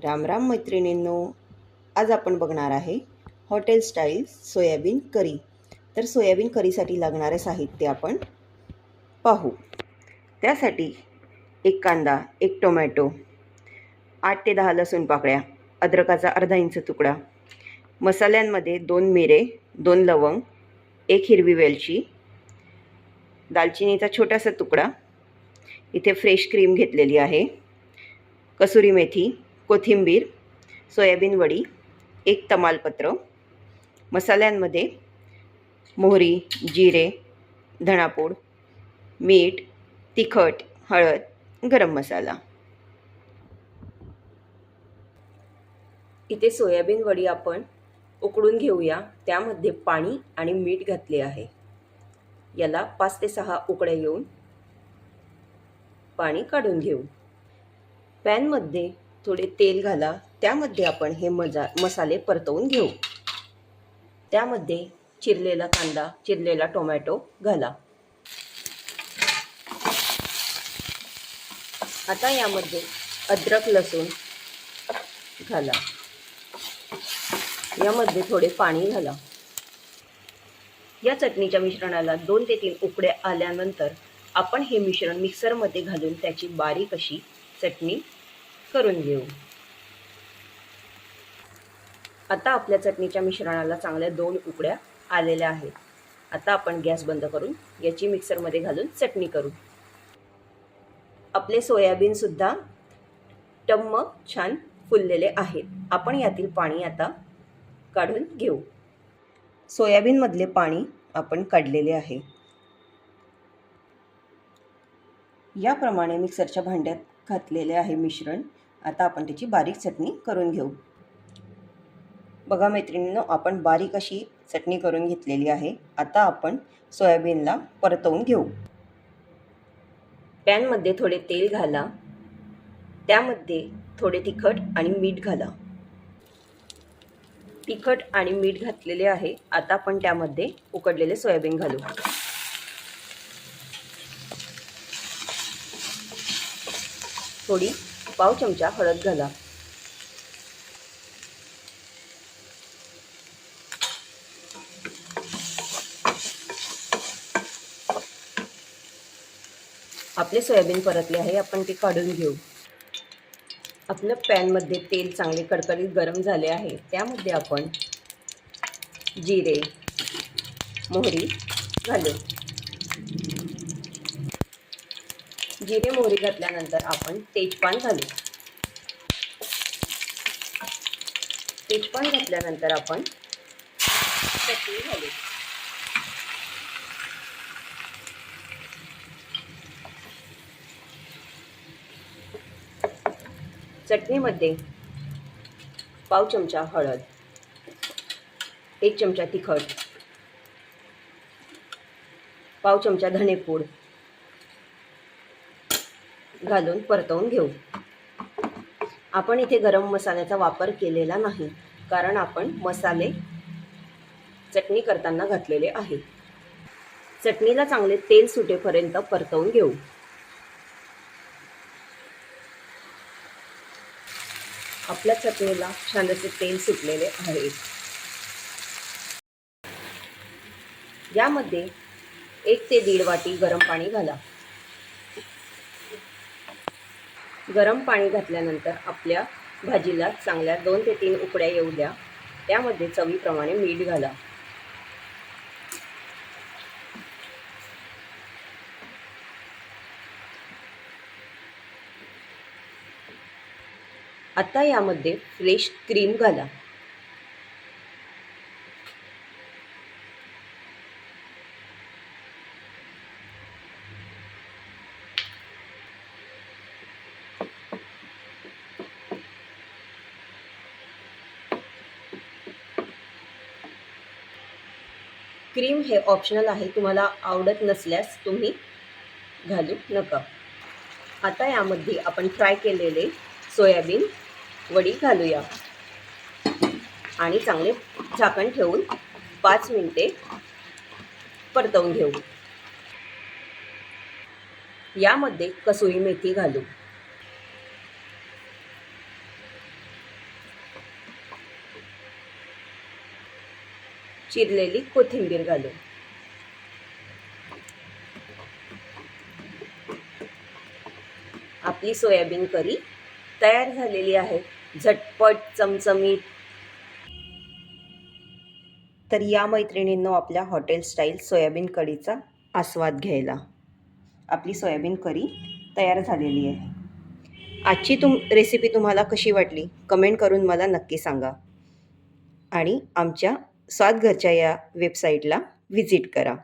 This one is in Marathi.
राम राम मैत्रिणींनो, आज आपण बघणार आहे हॉटेल स्टाईल सोयाबीन करी. तर सोयाबीन करीसाठी लागणारे साहित्य आपण पाहू. त्यासाठी एक कांदा, एक टोमॅटो, 8 ते 10 लसूण पाकळ्या, अद्रकाचा अर्धा इंच तुकडा, मसाल्यांमध्ये 2 मिरे, 2 लवंग, 1 हिरवी वेलची, दालचिनीचा छोटासा तुकडा, इथे फ्रेश क्रीम घेतलेली आहे, कसुरी मेथी, कोथिंबीर, सोयाबीन वडी, 1 तमालपत्र. मसाल्यांमध्ये मोहरी, जिरे, धणापूड, मीठ, तिखट, हळद, गरम मसाला. इथे सोयाबीन वडी आपण उकडून घेऊया. त्यामध्ये पाणी आणि मीठ घातले आहे. याला 5 ते 6 उकळ्या येऊन पाणी काढून घेऊ. पॅनमध्ये थोडे तेल घाला. त्यामध्ये आपण हे मसाले परतवून घेऊ. त्यामध्ये चिरलेला कांदा, चिरलेला टोमॅटो घाला. आता यामध्ये अद्रक, लसूण घाला. यामध्ये थोडे पाणी घाला. या चटणीच्या मिश्रणाला 2 ते 3 उकड्या आल्यानंतर आपण हे मिश्रण मिक्सरमध्ये घालून त्याची बारीक अशी चटणी करून घेऊ. आता आपल्या चटणीच्या मिश्रणाला चांगल्या 2 उकड्या आलेल्या आहेत. आता आपण गॅस बंद करून याची मिक्सरमध्ये घालून चटणी करू. आपले सोयाबीन सुद्धा टम्म छान फुललेले आहेत. आपण यातील पाणी आता काढून घेऊ. सोयाबीनमधले पाणी आपण काढलेले आहे. याप्रमाणे मिक्सरच्या भांड्यात घातलेले आहे मिश्रण. आता आपण त्याची बारीक चटणी करून घेऊ. बघा मैत्रिणींनो, आपण बारीक अशी चटणी करून घेतलेली आहे. आता आपण सोयाबीनला परतवून घेऊ. पॅनमध्ये थोडे तेल घाला. त्यामध्ये थोडे तिखट आणि मीठ घाला. तिखट आणि मीठ घातलेले आहे. आता आपण त्यामध्ये उकडलेले सोयाबीन घालू. थोडी पाव चमचा हळद घाला. आपले सोयाबीन परतले आहे. आपण ते काढून घेऊ. आपल्या पॅनमध्ये तेल चांगले कडकडीत गरम झाले आहे. त्यामध्ये आपण जिरे, मोहरी घालू. जिरे मोहरी घातल्यानंतर आपण तेजपान घालू. तेजपान घातल्यानंतर आपण चटणी घालू. चटणीमध्ये पाव चमचा हळद, 1 चमचा तिखट, पाव चमचा धणेपूड घालून परतवून घेऊ. आपण इथे गरम मसाल्याचा वापर केलेला नाही, कारण आपण मसाले चटणी करताना घातलेले आहे. चटणीला चांगले तेल सुटेपर्यंत परतवून घेऊ. आपल्या चटणीला छान असे तेल सुटलेले आहे. यामध्ये 1 ते 1.5 वाटी गरम पाणी घाला. गरम पाणी घातल्यानंतर आपल्या भाजीला चांगल्या 2 ते 3 उकड्या येऊ द्या. त्यामध्ये चवीप्रमाणे मीठ घाला. आता यामध्ये फ्रेश क्रीम घाला. क्रीम हे ऑप्शनल आहे. तुम्हाला आवडत नसल्यास तुम्ही घालू नका. आता यामध्ये आपण फ्राय केलेले सोयाबीन वडी घालूया आणि चांगले झाकण ठेवून 5 मिनिटे परतवून घेऊ. यामध्ये कसुरी मेथी घालू. चिरलेली कोथिंबीर घालू. आपली सोयाबीन करी तयार झालेली आहे. झटपट, चमचमीत. तर या मैत्रिणींनो आपल्या हॉटेल स्टाईल सोयाबीन कढीचा आस्वाद घ्यायला. आपली सोयाबीन करी तयार झालेली आहे. आजची रेसिपी तुम्हाला कशी वाटली कमेंट करून मला नक्की सांगा. आणि आमच्या स्वाद घरच्या या वेबसाईटला व्हिजिट करा.